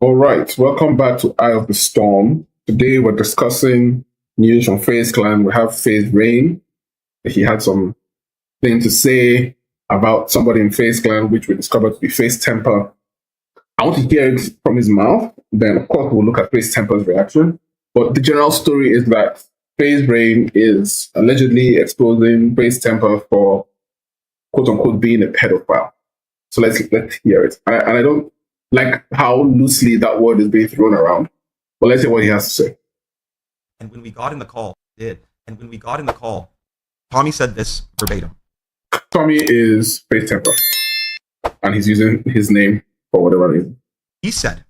All right, welcome back to Eye of the Storm. Today we're discussing news from FaZe Clan. We have FaZe Rain. He had some thing to say about somebody in FaZe Clan, which we discovered to be FaZe Temperrr. I want to hear it from his mouth. Then, of course, we'll look at FaZe Temperrr's reaction. But the general story is that FaZe Rain is allegedly exposing FaZe Temperrr for quote unquote being a pedophile. So let's hear it. And I don't like how loosely that word is being thrown around. But let's hear what he has to say. And when we got in the call, Tommy said this verbatim. Tommy is FaZe Temperrr, and he's using his name for whatever reason. He said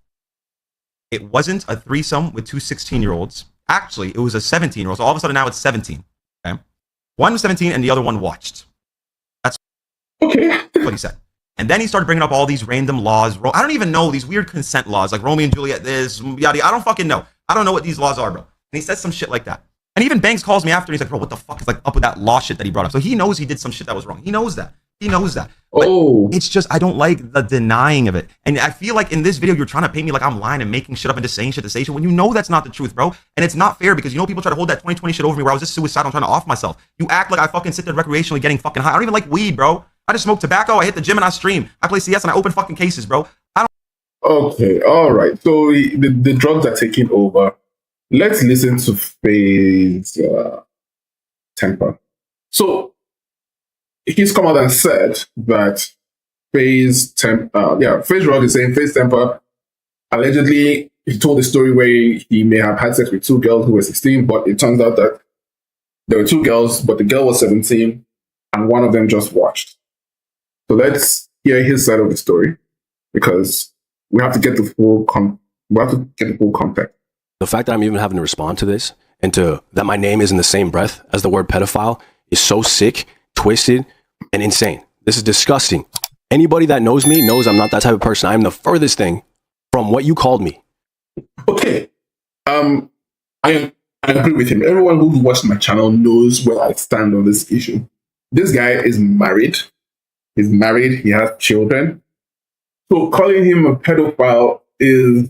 it wasn't a threesome with two 16-year-olds. Actually, it was a 17-year-old. So all of a sudden now it's 17. Okay? One was 17 and the other one watched. That's okay. What he said. And then he started bringing up all these random laws. I don't even know these weird consent laws, like Romeo and Juliet, this, yada. I don't fucking know. I don't know what these laws are, bro. And he says some shit like that. And even Banks calls me after and he's like, bro, what the fuck is like up with that law shit that he brought up? So he knows he did some shit that was wrong. He knows that. But it's just, I don't like the denying of it. And I feel like in this video, you're trying to paint me like I'm lying and making shit up and just saying shit to say shit when you know that's not the truth, bro. And it's not fair because you know people try to hold that 2020 shit over me where I was just suicidal and trying to off myself. You act like I fucking sit there recreationally getting fucking high. I don't even like weed, bro. I just smoke tobacco, I hit the gym and I stream. I play CS and I open fucking cases, bro. Okay, all right. So the drugs are taking over. Let's listen to FaZe Temperrr. So he's come out and said that FaZe Rod is saying FaZe Temperrr allegedly he told a story where he may have had sex with two girls who were 16, but it turns out that there were two girls, but the girl was 17 and one of them just watched. So let's hear his side of the story because we have to get the full context. The fact that I'm even having to respond to this and that my name is in the same breath as the word pedophile is so sick, twisted, and insane. This is disgusting. Anybody that knows me knows I'm not that type of person. I'm the furthest thing from what you called me. Okay. I agree with him. Everyone who's watched my channel knows where I stand on this issue. This guy is married. He's married. He has children. So calling him a pedophile is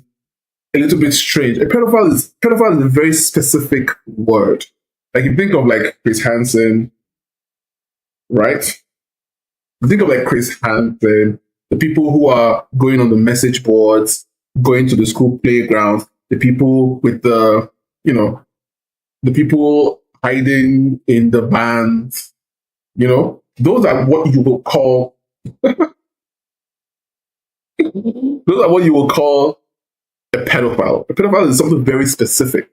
a little bit strange. Pedophile is a very specific word. Like you think of like Chris Hansen, right? You think of like Chris Hansen, the people who are going on the message boards, going to the school playgrounds, the people with the people hiding in the bands, those are what you will call a pedophile. A pedophile is something very specific.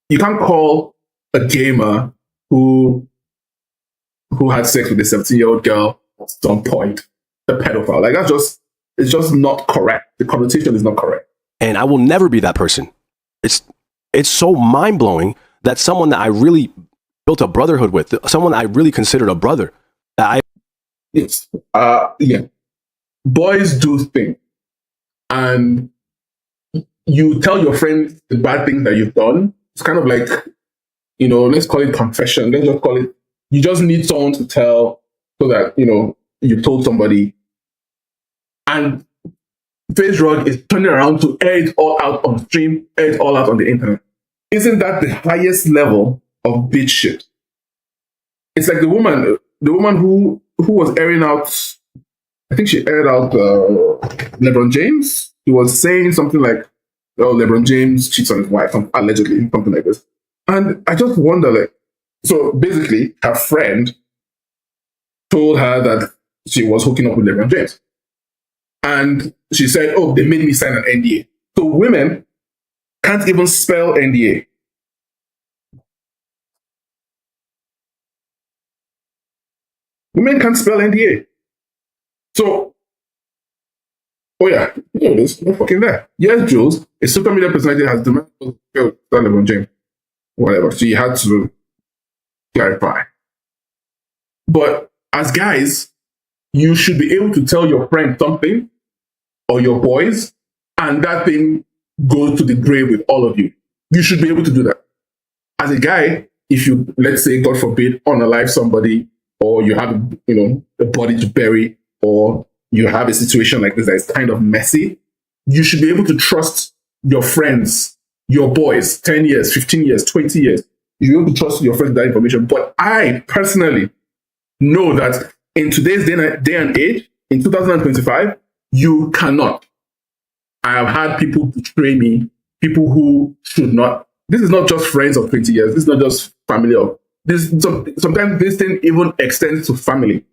You can't call a gamer who had sex with a 17-year-old girl at some point a pedophile. Like it's just not correct. The connotation is not correct. And I will never be that person. It's so mind-blowing that someone that I really built a brotherhood with, someone I really considered a brother, Yes. Boys do things. And you tell your friends the bad things that you've done. It's kind of like, let's call it confession. Let's just call it, you just need someone to tell so that, you told somebody. And FaZe Rod is turning around to air it all out on stream, air it all out on the internet. Isn't that the highest level of bitch shit? It's like the woman who was airing out, I think she aired out LeBron James. He was saying something like, oh, LeBron James cheats on his wife, allegedly, something like this. And I just wonder, so basically, her friend told her that she was hooking up with LeBron James. And she said, oh, they made me sign an NDA. So women can't even spell NDA. Women can't spell NDA. So, oh yeah, this, no fucking there. Yes, Jules, a social media personality has demanded LeBron James. Whatever. She had to clarify. But as guys, you should be able to tell your friend something or your boys, and that thing goes to the grave with all of you. You should be able to do that. As a guy, if you, let's say, God forbid, unalive somebody, or you have, a body to bury, or you have a situation like this that is kind of messy, you should be able to trust your friends, your boys, 10 years, 15 years, 20 years. You should be able to trust your friends with that information. But I personally know that in today's day and age, in 2025, you cannot. I have had people betray me, people who should not. This is not just friends of 20 years. This is not just family of this. Sometimes this thing even extends to family.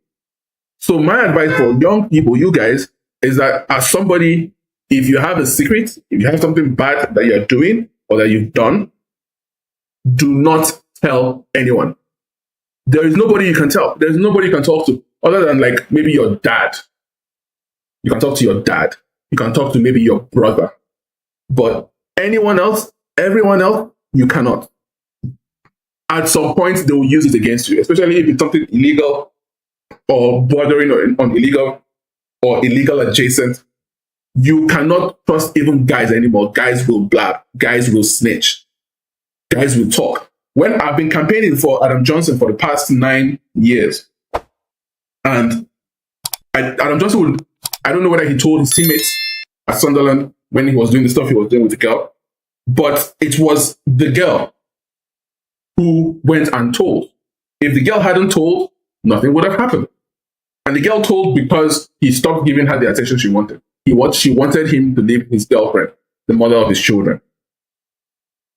So my advice for young people, you guys, is that as somebody, if you have a secret, if you have something bad that you're doing or that you've done, do not tell anyone. There is nobody you can tell. There's nobody you can talk to other than like maybe your dad. You can talk to your dad. You can talk to maybe your brother. But anyone else, everyone else, you cannot. At some point, they will use it against you, especially if it's something illegal or bordering on illegal or illegal adjacent. You cannot trust even guys anymore. Guys will blab. Guys will snitch. Guys will talk. When I've been campaigning for Adam Johnson for the past 9 years, and Adam Johnson would, I don't know whether he told his teammates at Sunderland when he was doing the stuff he was doing with the girl, but it was the girl who went and told. If the girl hadn't told, nothing would have happened. And the girl told because he stopped giving her the attention she wanted. She wanted him to leave his girlfriend, the mother of his children.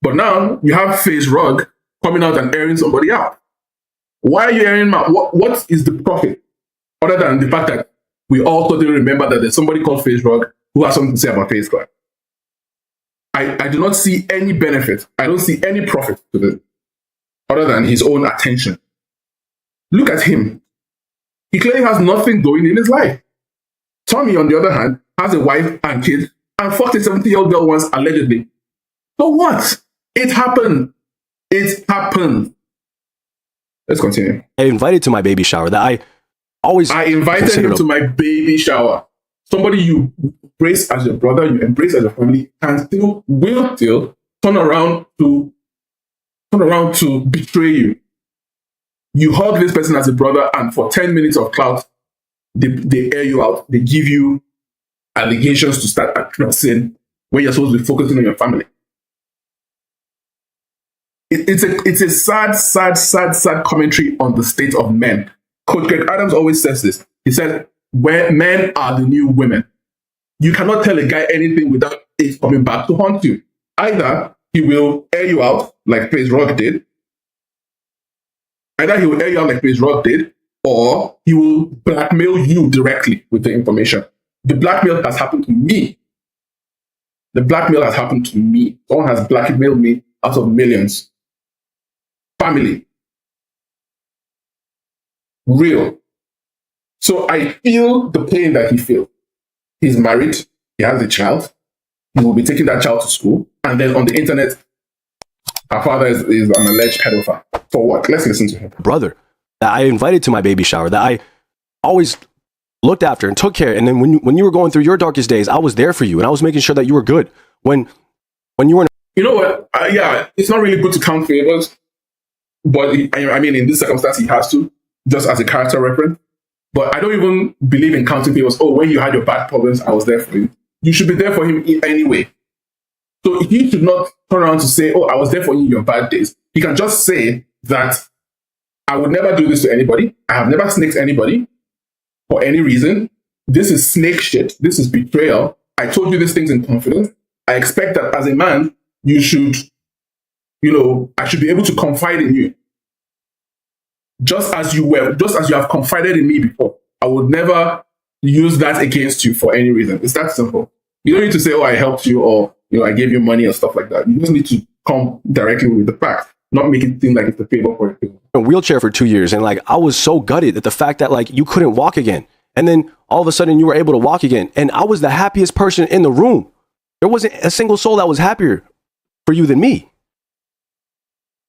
But now you have FaZe Rug coming out and airing somebody out. Why are you airing him out? What is the profit? Other than the fact that we all totally remember that there's somebody called FaZe Rug who has something to say about FaZe Clan. I do not see any benefit. I don't see any profit to this other than his own attention. Look at him. He clearly has nothing going in his life. Tommy, on the other hand, has a wife and kids and fucked a 70-year-old girl once, allegedly. So what? It happened. It happened. Let's continue. I invited to my baby shower that I invited him to my baby shower. Somebody you embrace as your brother, you embrace as your family, and will still turn around to betray you. You hug this person as a brother, and for 10 minutes of clout, they air you out. They give you allegations to start addressing when you're supposed to be focusing on your family. It's a sad commentary on the state of men. Coach Greg Adams always says this. He said, where men are the new women. You cannot tell a guy anything without it coming back to haunt you. Either he will air you out like FaZe Rug did, or he will blackmail you directly with the information. The blackmail has happened to me. Someone has blackmailed me out of millions. Family. Real. So I feel the pain that he feels. He's married. He has a child. He will be taking that child to school. And then on the internet, her father is an alleged pedophile. For what? Let's listen to him. Brother that I invited to my baby shower, that I always looked after and took care. And then when you were going through your darkest days, I was there for you and I was making sure that you were good. When you were... You know what? Yeah, it's not really good to count favors. But I mean, in this circumstance, he has to, just as a character reference. But I don't even believe in counting favors. Oh, when you had your bad problems, I was there for you. You should be there for him anyway. So he should not turn around to say, oh, I was there for you in your bad days. He can just say that I would never do this to anybody. I have never snaked anybody for any reason. This is snake shit. This is betrayal. I told you these things in confidence. I expect that as a man, you should, I should be able to confide in you. Just as you have confided in me before. I would never use that against you for any reason. It's that simple. You don't need to say, oh, I helped you or, I gave you money or stuff like that. You just need to come directly with the facts, not make it seem like it's a favor for a favor. In a wheelchair for 2 years, and I was so gutted at the fact that you couldn't walk again. And then all of a sudden you were able to walk again. And I was the happiest person in the room. There wasn't a single soul that was happier for you than me.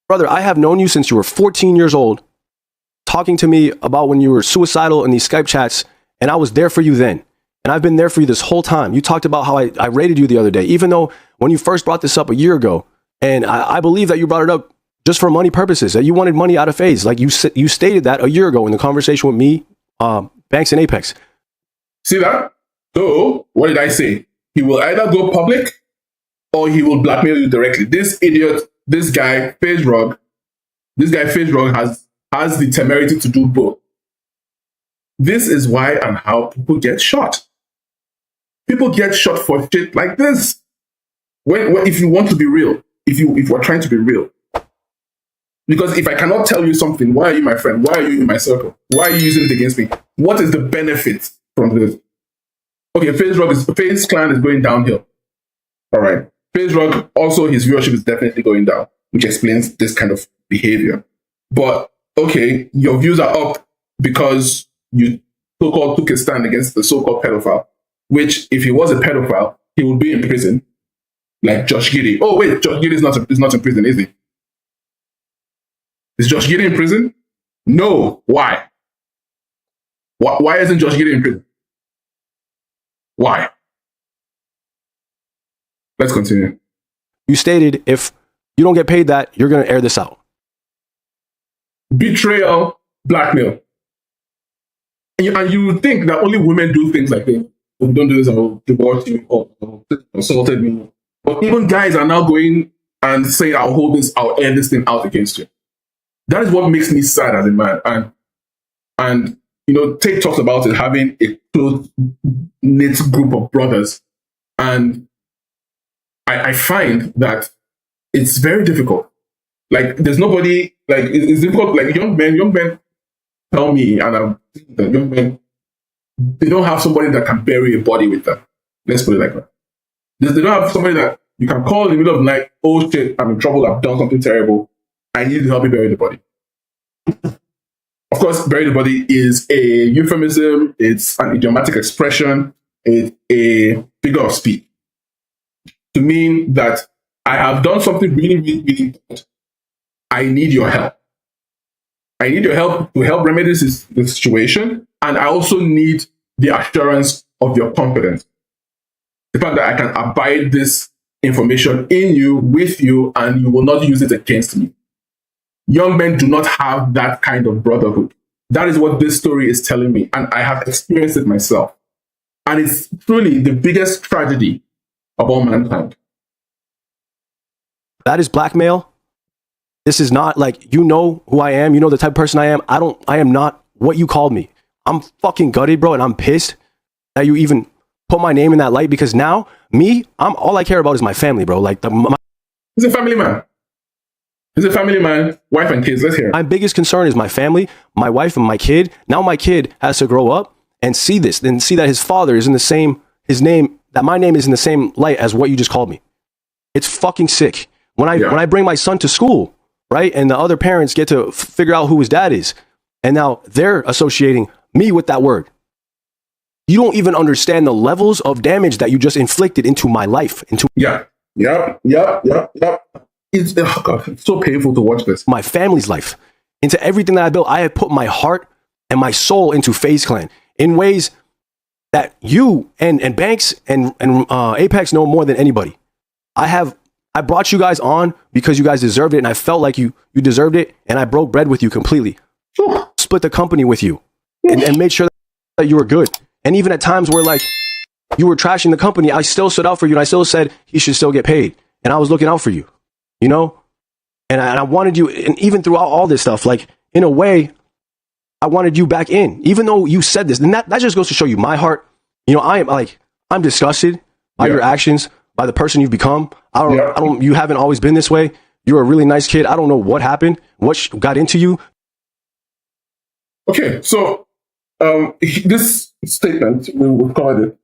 Brother, I have known you since you were 14 years old, talking to me about when you were suicidal in these Skype chats, and I was there for you then. And I've been there for you this whole time. You talked about how I rated you the other day, even though when you first brought this up a year ago, and I believe that you brought it up just for money purposes, that you wanted money out of FaZe. You stated that a year ago in the conversation with me, Banks and Apex. See that? So, what did I say? he will either go public or he will blackmail you directly. This idiot, this guy, FaZe Rain has the temerity to do both. This is why and how people get shot. People get shot for shit like this. If you want to be real, if we're trying to be real. Because if I cannot tell you something, why are you my friend? Why are you in my circle? Why are you using it against me? What is the benefit from this? Okay, FaZe Clan is going downhill. All right. FaZe Rain, also his viewership is definitely going down, which explains this kind of behavior. But okay, your views are up because you so-called took a stand against the so-called pedophile, which if he was a pedophile, he would be in prison, like Josh Giddey. Oh wait, Josh Giddey is not in prison, is he? Is Josh Giddey in prison? No. Why? Why isn't Josh Giddey in prison? Why? Let's continue. You stated if you don't get paid that, you're going to air this out. Betrayal, blackmail. And you would think that only women do things like this. If you don't do this, I will divorce you or assaulted me. But even guys are now going and saying, I'll air this thing out against you. That is what makes me sad as a man. And Tate talks about it having a close-knit group of brothers. And I find that it's very difficult. Like, there's nobody, like, it's difficult. Like, young men tell me, and the young men, they don't have somebody that can bury a body with them. Let's put it like that. They don't have somebody that you can call in the middle of the night, oh shit, I'm in trouble, I've done something terrible, I need to help you bury the body. Of course, bury the body is a euphemism, it's an idiomatic expression, it's a figure of speech to mean that I have done something really, really, really bad. I need your help. I need your help to help remedy this situation, and I also need the assurance of your confidence. The fact that I can abide this information in you, with you, and you will not use it against me. Young men do not have that kind of brotherhood. That is what this story is telling me, and I have experienced it myself. And it's truly the biggest tragedy of all mankind. That is blackmail. This is not like, you know who I am. You know the type of person I am. I am not what you called me. I'm fucking gutted, bro, and I'm pissed that you even put my name in that light, because now all I care about is my family, bro. Like he's a family man. He's a family man, wife and kids. Let's hear it. My biggest concern is my family, my wife, and my kid. Now my kid has to grow up and see this, and see that his father is in the same, that my name is in the same light as what you just called me. It's fucking sick. When I bring my son to school, right, and the other parents get to figure out who his dad is, and now they're associating me with that word. You don't even understand the levels of damage that you just inflicted into my life. Yep. It's so painful to watch this. My family's life, into everything that I built. I have put my heart and my soul into FaZe Clan in ways that you and Banks and Apex know more than anybody. I brought you guys on because you guys deserved it, and I felt like you deserved it, and I broke bread with you completely. Split the company with you and made sure that you were good. And even at times where like you were trashing the company, I still stood out for you, and I still said he should still get paid. And I was looking out for you, you know? And I wanted you, and even throughout all this stuff, like in a way, I wanted you back in, even though you said this. And that just goes to show you my heart. You know, I'm disgusted by your actions, by the person you've become. You haven't always been this way. You're a really nice kid. I don't know what happened, what got into you. Okay, so this statement, we've covered it.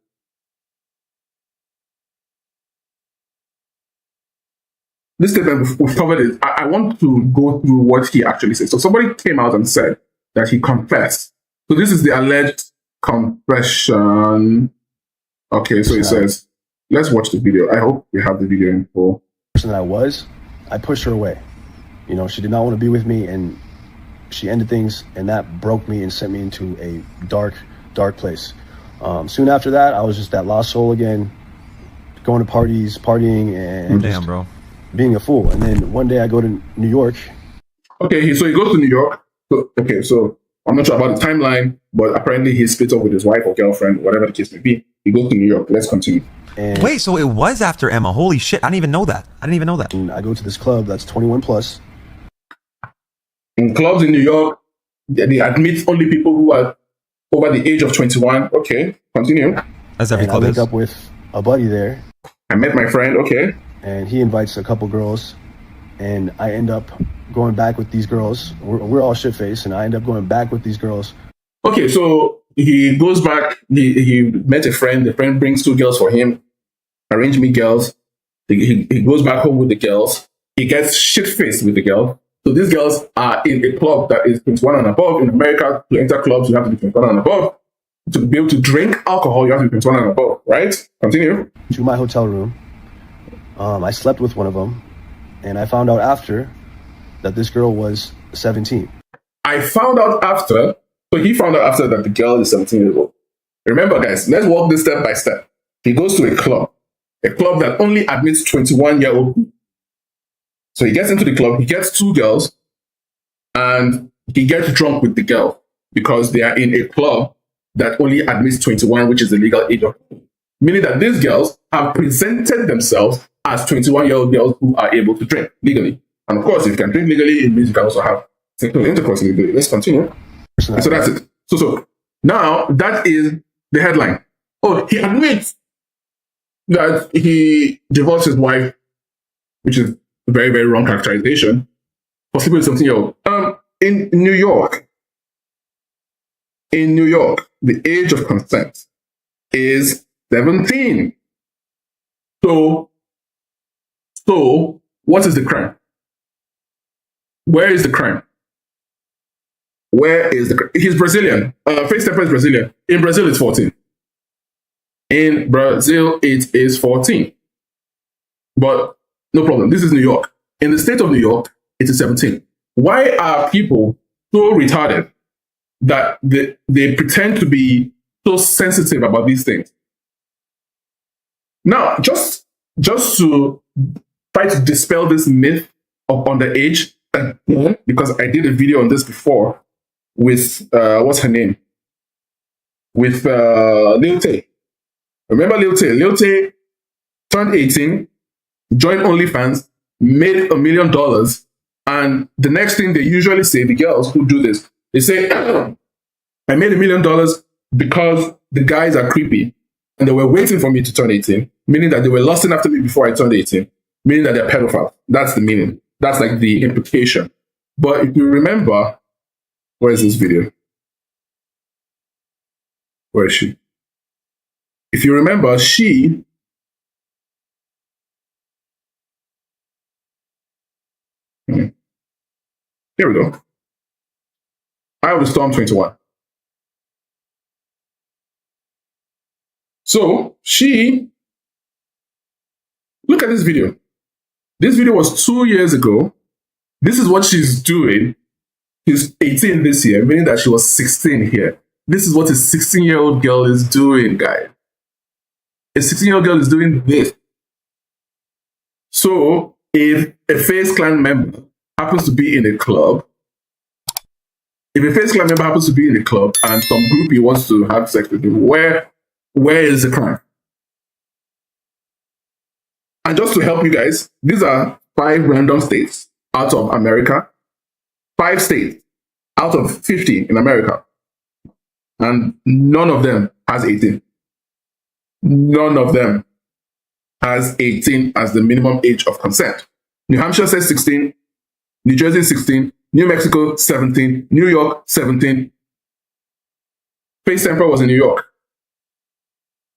This statement, we've covered it. I want to go through what he actually said. So somebody came out and said that he confessed. So this is the alleged confession. Okay, so he says, let's watch the video. I hope we have the video in full. Person that I pushed her away. You know, she did not want to be with me, and she ended things, and that broke me and sent me into a dark, dark place. Soon after that, I was just that lost soul again, going to parties, partying, and bro, being a fool. And then one day I go to New York. Okay, so he goes to New York. So I'm not sure about the timeline, but apparently he splits up with his wife or girlfriend, whatever the case may be. He goes to New York. Let's continue. And Wait, so it was after Emma. Holy shit. I didn't even know that. and I go to this club that's 21 plus. In clubs in New York, they admit only people who are over the age of 21. Okay, continue. As every And I club link is. up with a buddy there, I met my friend. Okay. and he invites a couple girls, and I end up going back with these girls. We're all shit-faced, and I end up going back with these girls. Okay, so he goes back. He met a friend. The friend brings 2 girls for him. Arrange me girls. He goes back home with the girls. He gets shit-faced with the girl. So these girls are in a club that is 21 and above. In America, to enter clubs, you have to be 21 and above. To be able to drink alcohol, you have to be 21 and above, right? Continue. To my hotel room. I slept with one of them, and I found out after that this girl was 17. I found out after, so he found out after that the girl is 17 years old. Remember, guys, let's walk this step by step. He goes to a club that only admits 21-year-old people. So he gets into the club, he gets 2 girls, and he gets drunk with the girl because they are in a club that only admits 21, which is the legal age of. Meaning that these girls have presented themselves as 21-year-old girls who are able to drink legally. And of course, if you can drink legally, it means you can also have sexual intercourse legally. Let's continue. So that's it. So now that is the headline. Oh, he admits that he divorced his wife, which is a very, very wrong characterization, for sleeping with 17-year-old. In New York, the age of consent is 17. So what is the crime? Where is the crime? Where is the crime? He's Brazilian. FaZe Temperrr is Brazilian. In Brazil, it's 14. In Brazil, it is 14. But no problem. This is New York. In the state of New York, it is 17. Why are people so retarded that they pretend to be so sensitive about these things? Now, just to try to dispel this myth of underage, because I did a video on this before with, what's her name? With Lil Tay. Remember Lil Tay? Lil Tay turned 18, joined OnlyFans, made $1 million, and the next thing they usually say, the girls who do this, they say, I made $1 million because the guys are creepy and they were waiting for me to turn 18, meaning that they were lusting after me before I turned 18, meaning that they're pedophiles. That's the meaning. That's like the implication. But if you remember, where is this video? Where is she? If you remember, she here we go. I was Storm 21. So she, look at this video. This video was 2 years ago. This is what she's doing. She's 18 this year, meaning that she was 16 here. This is what a 16-year-old girl is doing, guys. A 16-year-old girl is doing this. So if a FaZe Clan member happens to be in a club, and some groupie wants to have sex with him, where is the crime? And just to help you guys, these are 5 random states out of America. 5 states out of 50 in America. And none of them has 18. None of them has 18 as the minimum age of consent. New Hampshire says 16, New Jersey 16, New Mexico 17, New York 17. FaZe Temperrr was in New York.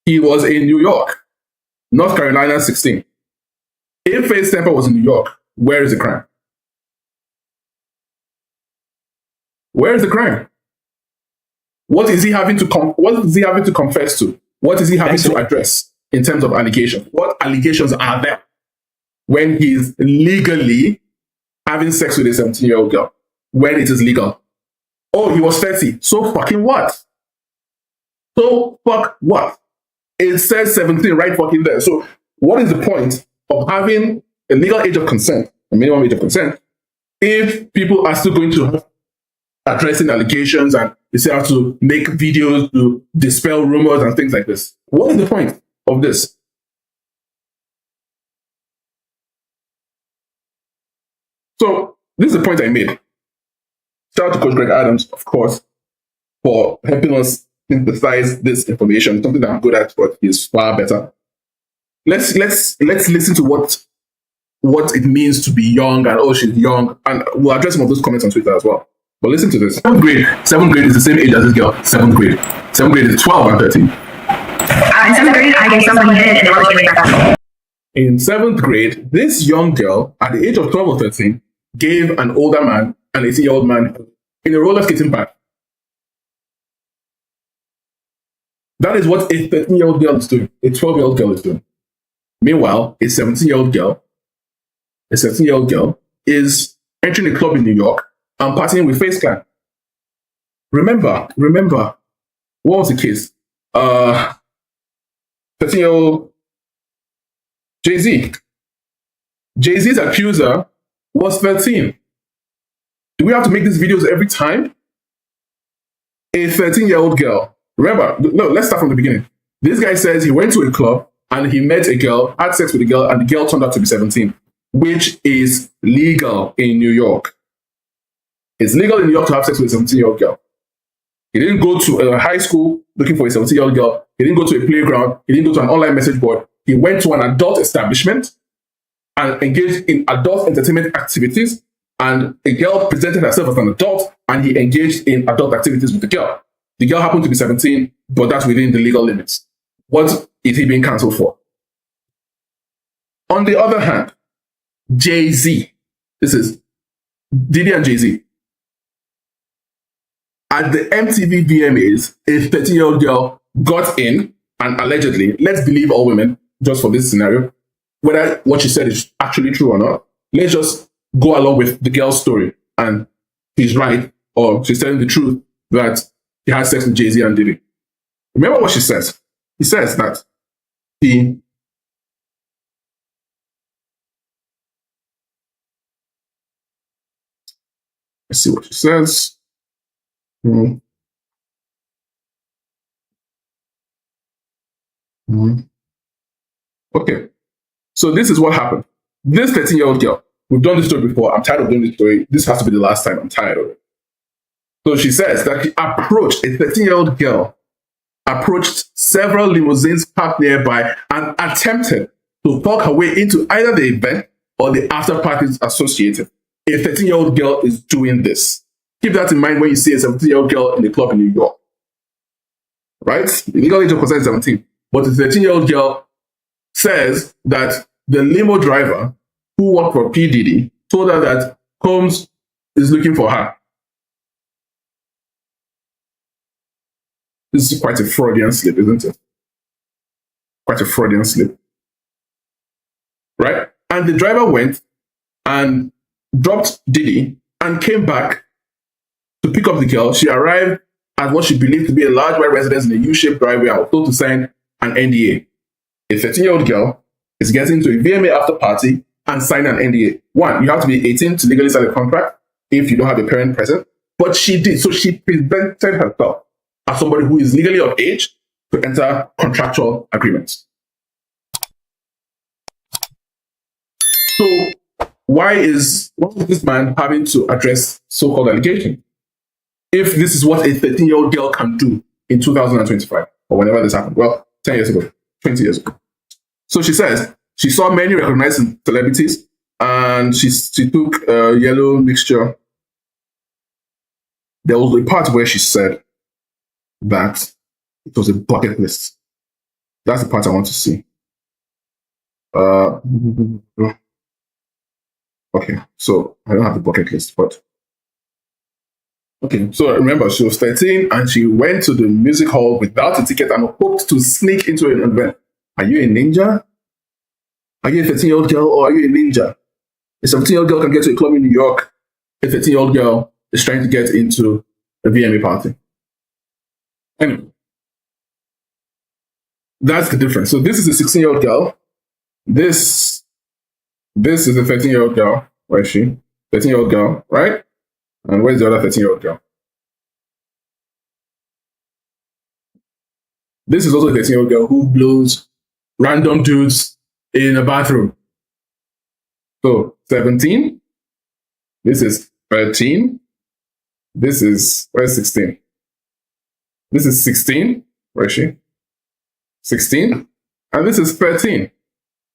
He was in New York. North Carolina 16. If FaZe Temperrr was in New York, where is the crime? Where is the crime? What is he having to confess to? What is he having to address in terms of allegations? What allegations are there when he's legally having sex with a 17-year-old girl? When it is legal? Oh, he was 30. So fucking what? So fuck what? It says 17 right fucking there. So what is the point of having a legal age of consent, a minimum age of consent, if people are still going to have addressing allegations and they still have to make videos to dispel rumors and things like this? What is the point of this? So this is the point I made. Shout out to Coach Greg Adams, of course, for helping us synthesize this information. Something that I'm good at, but he's far better. Let's listen to what it means to be young, and oh, she's young, and we'll address some of those comments on Twitter as well. But listen to this. Seventh grade is the same age as this girl. Seventh grade is 12 and 13. In seventh grade, I gave somebody head and they were giving back. In seventh grade, this young girl, at the age of 12 or 13, gave an older man, an 18-year-old man, in a roller skating park. That is what a 13-year-old girl is doing. A 12-year-old girl is doing. Meanwhile, a 17-year-old girl is entering a club in New York and partying with FaZe Clan. Remember, what was the case? 13-year-old Jay-Z. Jay-Z's accuser was 13. Do we have to make these videos every time? A 13-year-old girl. Remember, no, let's start from the beginning. This guy says he went to a club and he met a girl, had sex with a girl, and the girl turned out to be 17, which is legal in New York. It's legal in New York to have sex with a 17-year-old girl. He didn't go to a high school looking for a 17-year-old girl. He didn't go to a playground. He didn't go to an online message board. He went to an adult establishment and engaged in adult entertainment activities. And a girl presented herself as an adult, and he engaged in adult activities with the girl. The girl happened to be 17, but that's within the legal limits. What is he being cancelled for? On the other hand, Jay-Z. This is Diddy and Jay-Z. At the MTV VMAs, a 13-year-old girl got in, and allegedly, let's believe all women, just for this scenario, whether what she said is actually true or not, let's just go along with the girl's story, and she's right, or she's telling the truth, that he had sex with Jay-Z and Diddy. Remember what she says. He says that he let's see what she says. Okay. So this is what happened. This 13-year-old girl, we've done this story before. I'm tired of doing this story. This has to be the last time. I'm tired of it. So she says that she approached, a 13-year-old girl, approached several limousines parked nearby and attempted to talk her way into either the event or the after parties associated. A 13-year-old girl is doing this. Keep that in mind when you see a 17-year-old girl in a club in New York. Right? The legal age of consent is 17. But the 13-year-old girl says that the limo driver who worked for P. Diddy told her that Combs is looking for her. This is quite a Freudian slip, isn't it? Quite a Freudian slip. Right? And the driver went and dropped Diddy and came back to pick up the girl. She arrived at what she believed to be a large white residence in a U-shaped driveway and was told to sign an NDA. A 13-year-old girl is getting to a VMA after party and sign an NDA. One, you have to be 18 to legally sign a contract if you don't have a parent present. But she did. So she presented herself as somebody who is legally of age to enter contractual agreements. So why is this man having to address so-called allegation? If this is what a 13-year-old girl can do in 2025, or whenever this happened, well, 10 years ago, 20 years ago. So she says she saw many recognized celebrities, and she took a yellow mixture. There was a part where she said that it was a bucket list. That's the part I want to see. Okay, so I don't have the bucket list, but okay, so remember, she was 13 and she went to the music hall without a ticket and hoped to sneak into an event. Are you a ninja? Are you a 13-year-old girl, or are you a ninja? A 17-year-old girl can get to a club in New York. A 13-year-old girl is trying to get into a VMA party. Anyway, that's the difference. So this is a 16-year-old girl. This is a 13-year-old girl. Where is she? 13-year-old girl, right? And where's the other 13-year-old girl? This is also a 13-year-old girl who blows random dudes in a bathroom. So 17, This is 13. This is, where's 16? This is 16. Where is she? 16. And this is 13.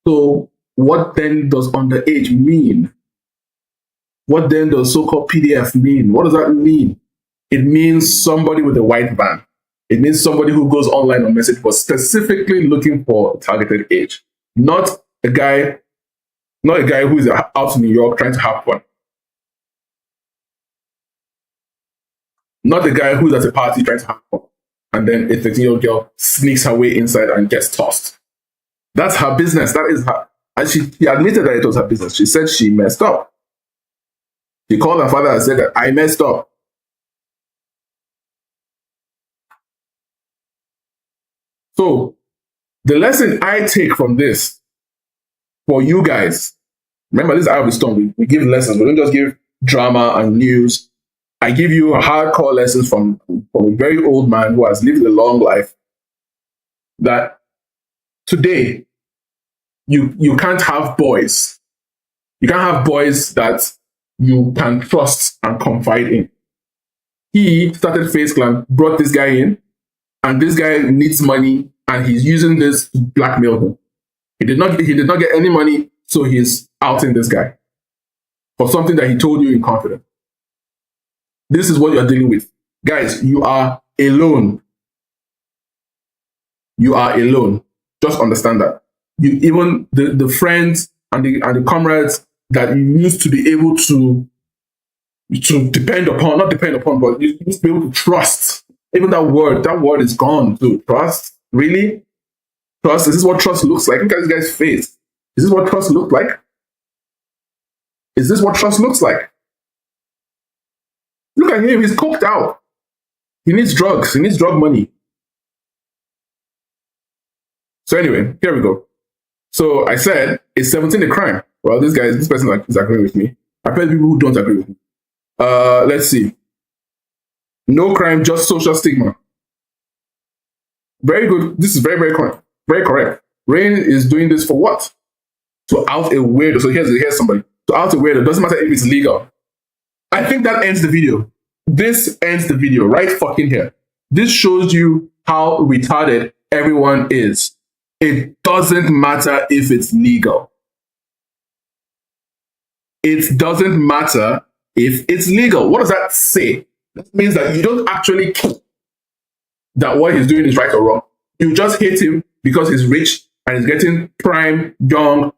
So what then does underage mean? What then does so-called PDF mean? What does that mean? It means somebody with a white van. It means somebody who goes online on message, but specifically looking for a targeted age. Not a guy who is out in New York trying to have fun. Not a guy who's at a party trying to have fun. And then a 13-year-old girl sneaks her way inside and gets tossed. That's her business. That is her. And she admitted that it was her business. She said she messed up. She called her father and said that I messed up. So the lesson I take from this for you guys, remember this is Eye of the Storm. We give lessons. We don't just give drama and news. I give you hardcore lessons from a very old man who has lived a long life. That today you can't have boys. You can't have boys that you can trust and confide in. He started FaZe Clan, brought this guy in, and this guy needs money, and he's using this to blackmail him. He did not get any money, so he's outing this guy for something that he told you in confidence. This is what you're dealing with. Guys, you are alone. You are alone. Just understand that. You even the friends and the comrades that you used to be able to depend upon, not depend upon, but you used to be able to trust. Even that word is gone too. Trust? Really? Trust? Is this what trust looks like? Look at this guy's face. Is this what trust looks like? Is this what trust looks like? Look at him, he's coked out. He needs drugs, he needs drug money. So anyway, here we go. So I said, is 17 a crime? Well, this person is agreeing with me. I've heard people who don't agree with me. Let's see. No crime, just social stigma. Very good. This is very, very correct. Very correct. Rain is doing this for what? To out a weirdo. So here's somebody. To out a weirdo. Doesn't matter if it's legal. I think that ends the video. This ends the video right fucking here. This shows you how retarded everyone is. It doesn't matter if it's legal. It doesn't matter if it's legal. What does that say? That means that you don't actually care that what he's doing is right or wrong. You just hate him because he's rich and he's getting prime, young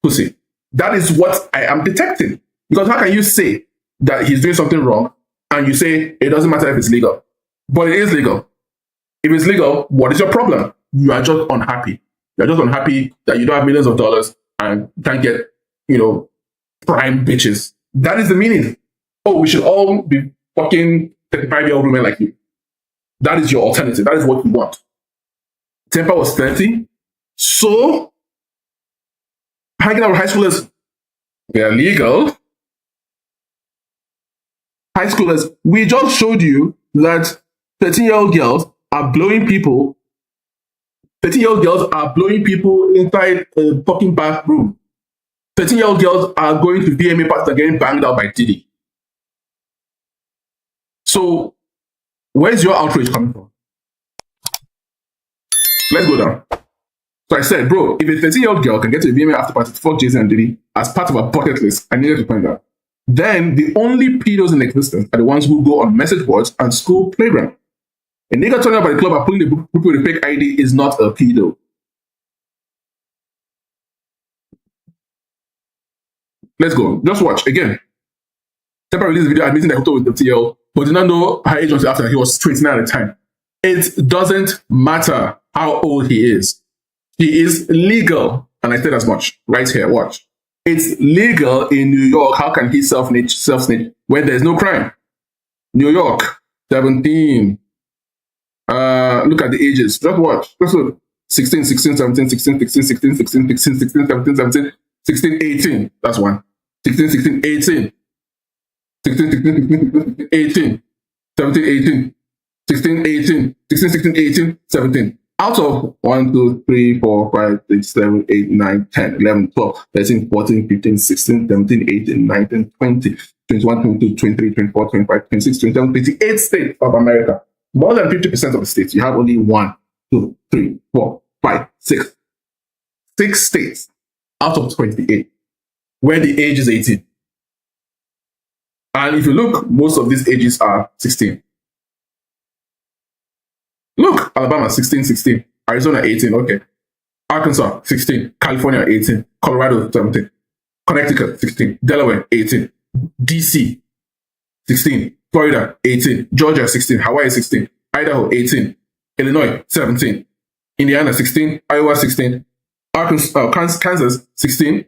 pussy. That is what I am detecting. Because how can you say that he's doing something wrong and you say it doesn't matter if it's legal? But it is legal. If it's legal, what is your problem? You are just unhappy. You're just unhappy that you don't have millions of dollars and can't get, prime bitches. That is the meaning. Oh, we should all be fucking 35-year-old women like you. That is your alternative. That is what you want. Temperrr was 30. So, hanging out with high schoolers, they are legal. High schoolers, we just showed you that 13-year-old girls are blowing people. 13-year-old girls are blowing people inside a fucking bathroom. 13-year-old girls are going to VMA parties and getting banged out by Diddy. So, where's your outrage coming from? Let's go down. So I said, bro, if a 13-year-old girl can get to a VMA after party to fuck Jay-Z and Diddy as part of a bucket list, I needed to point out, then the only pedos in existence are the ones who go on message boards and school playground. A nigga turning up at the club and pulling the group with a fake ID is not a pedo. Let's go. Just watch. Again, Temperrr released a video admitting that he was with the TL, but did not know her age until after he was 29 at the time. It doesn't matter how old he is. He is legal. And I said as much. Right here, watch. It's legal in New York. How can he self-snitch when there's no crime? New York, 17. Look at the ages. Just watch. Just look. 16, 16, 17, 16, 16, 16, 16, 16, 16, 17, 17, 16, 18. That's one. 16, 16, 18. 16, 16, 16, 18. 17, 18. 16, 18. 16, 16, 18, 17. Out of 1, 2, 3, 4, 5, 6, 7, 8, 9, 10, 11, 12, 13, 14, 15, 16, 17, 18, 19, 20, 21, 22, 23, 24, 25, 26, 27, 28 states of America. More than 50% of the states. You have only 1, 2, 3, 4, 5, 6. 6 states out of 28 where the age is 18. And if you look, most of these ages are 16. Look, Alabama 16, 16. Arizona 18, okay. Arkansas 16. California 18. Colorado 17. Connecticut 16. Delaware 18. DC 16. Florida 18. Georgia 16. Hawaii 16. Idaho 18. Illinois 17. Indiana 16. Iowa 16. Kansas 16.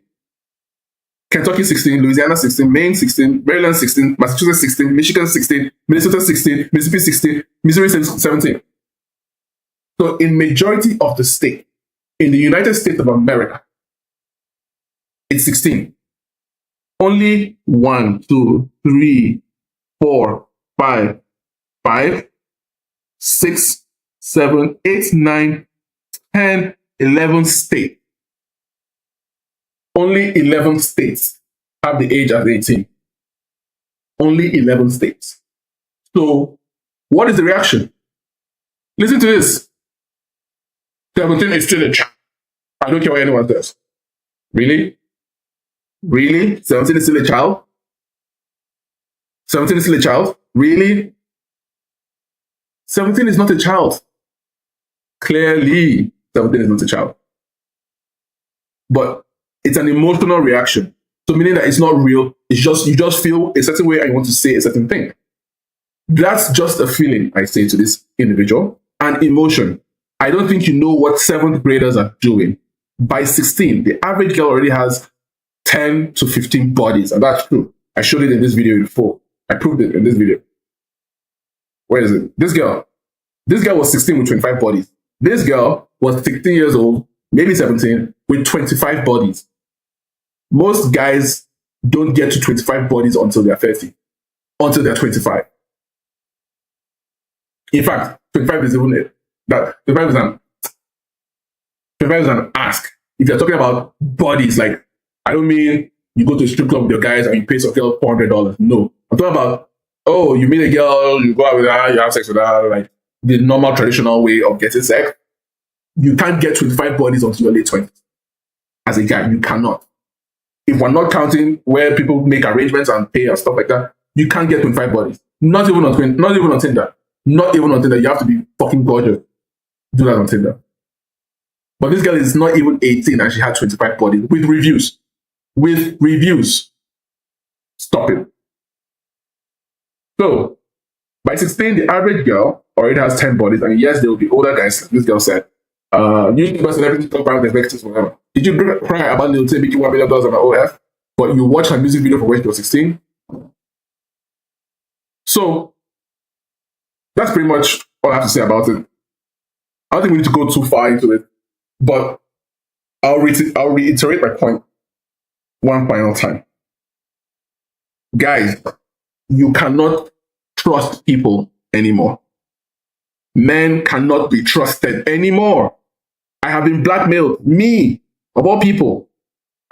Kentucky 16, Louisiana 16, Maine 16, Maryland 16, Massachusetts 16, Michigan 16, Minnesota 16, Mississippi 16, Missouri 17. So in majority of the state, in the United States of America, it's 16. Only 1, 2, 3, 4, 5, 6, 7, 8, 9, 10, 11 states. Only 11 states have the age as 18. Only 11 states. So what is the reaction? Listen to this. 17 is still a child. I don't care what anyone says. Really? Really? 17 is still a child? 17 is still a child? Really? 17 is not a child. Clearly, 17 is not a child. But it's an emotional reaction. So meaning that it's not real. It's just, you just feel a certain way and you want to say a certain thing. That's just a feeling, I say to this individual, and emotion. I don't think you know what 7th graders are doing. By 16, the average girl already has 10 to 15 bodies, and that's true. I showed it in this video before. I proved it in this video. Where is it? This girl was 16 with 25 bodies. This girl was 16 years old, maybe 17, with 25 bodies. Most guys don't get to 25 bodies until they're 30, until they're 25. In fact, 25 is even it. That 25 is an ask. If you're talking about bodies, like, I don't mean you go to a strip club with your guys and you pay some girl $400. No. I'm talking about, oh, you meet a girl, you go out with her, you have sex with her, like the normal traditional way of getting sex. You can't get 25 bodies until your late 20s. As a guy, you cannot. If we're not counting where people make arrangements and pay and stuff like that, you can't get 25 bodies. Not even on Tinder. Not even on Tinder. You have to be fucking gorgeous. Do that on Tinder. But this girl is not even 18 and she had 25 bodies with reviews. With reviews. Stop it. So, by 16, the average girl already has 10 bodies. And yes, there will be older guys, like this girl said. YouTubers and everything talk about executives, whatever. Did you cry about Lil Tay making $1 million on an OF? But you watch her music video from when she was 16? So, that's pretty much all I have to say about it. I don't think we need to go too far into it. But I'll reiterate my point one final time. Guys, you cannot trust people anymore. Men cannot be trusted anymore. I have been blackmailed. Me, of all people.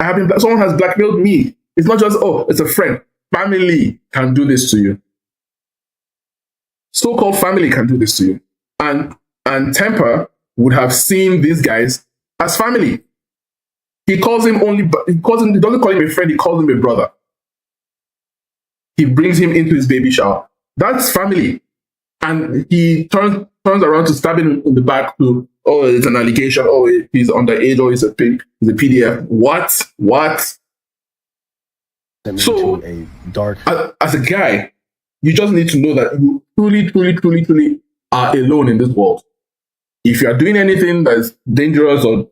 Someone has blackmailed me. It's not just, oh, it's a friend. Family can do this to you. So-called family can do this to you. And Temperrr would have seen these guys as family. He doesn't call him a friend, he calls him a brother. He brings him into his baby shower. That's family. And he turns around to stab him in the back to, oh, it's an allegation, oh, he's underage, oh, he's a PDF. What? So, as a guy, you just need to know that you truly are alone in this world. If you are doing anything that's dangerous or,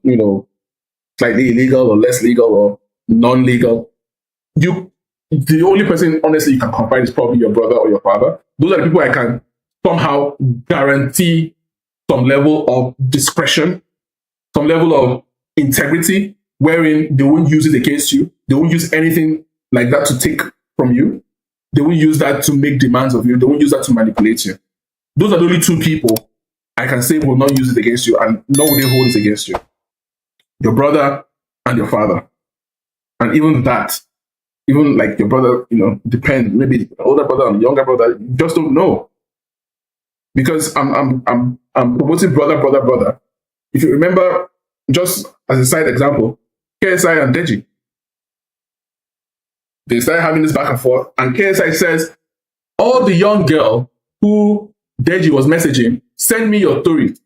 slightly illegal or less legal or non-legal, the only person, honestly, you can confide is probably your brother or your father. Those are the people I can somehow guarantee some level of discretion, some level of integrity, wherein they won't use it against you. They won't use anything like that to take from you. They won't use that to make demands of you. They won't use that to manipulate you. Those are the only two people I can say will not use it against you, and nor will they hold it against you. Your brother and your father. And even that, even like your brother, depends. Maybe the older brother and younger brother, you just don't know. Because I'm promoting brother. If you remember, just as a side example, KSI and Deji. They started having this back and forth, and KSI says, all the young girl who Deji was messaging, send me your stories.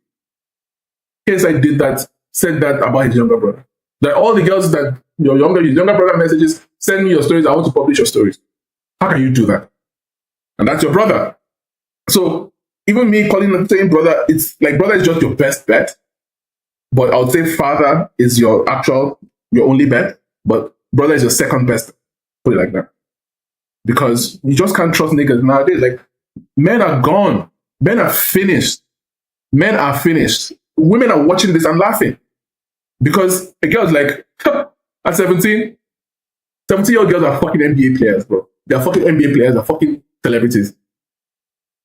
KSI said that about his younger brother. That all the girls that your younger brother messages, send me your stories, I want to publish your stories. How can you do that? And that's your brother. So even me saying brother, it's like brother is just your best bet. But I would say father is your only bet. But brother is your second best. Put it like that. Because you just can't trust niggas nowadays. Like, men are gone. Men are finished. Men are finished. Women are watching this and laughing. Because a girl's like, at 17, 17-year-old girls are fucking NBA players, bro. They're fucking NBA players, they're fucking celebrities.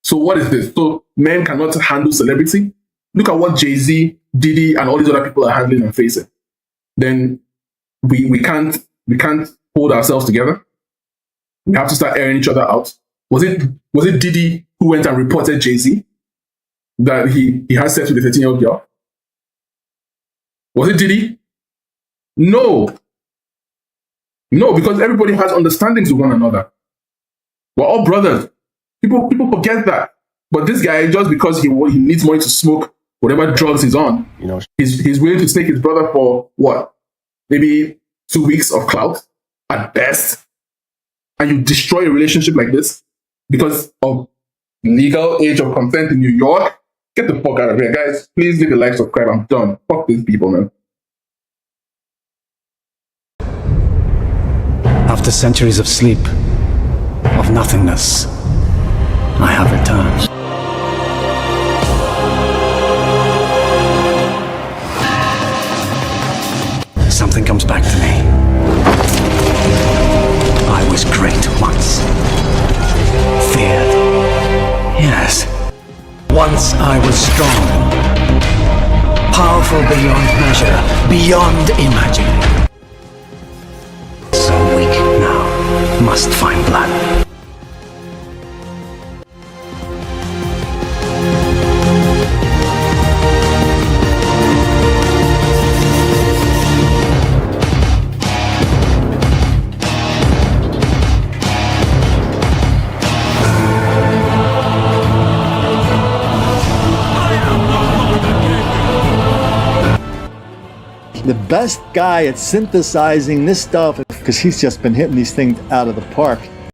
So what is this? So men cannot handle celebrity? Look at what Jay-Z, Diddy, and all these other people are handling and facing. Then we can't hold ourselves together. We have to start airing each other out. Was it Diddy who went and reported Jay-Z that he had sex with a 13-year-old girl? Was it Diddy? No, because everybody has understandings with one another. We're all brothers. People forget that. But this guy, just because he needs money to smoke whatever drugs he's on, he's willing to snake his brother for what? Maybe 2 weeks of clout at best. And you destroy a relationship like this because of legal age of consent in New York. Get the fuck out of here, guys. Please leave a like, subscribe. I'm done. Fuck these people, man. After centuries of sleep, of nothingness, I have returned. Something comes back to me. I was great once. Feared. Yes. Once I was strong. Powerful beyond measure, beyond imagining. So weak now, must find blood. The best guy at synthesizing this stuff, because he's just been hitting these things out of the park.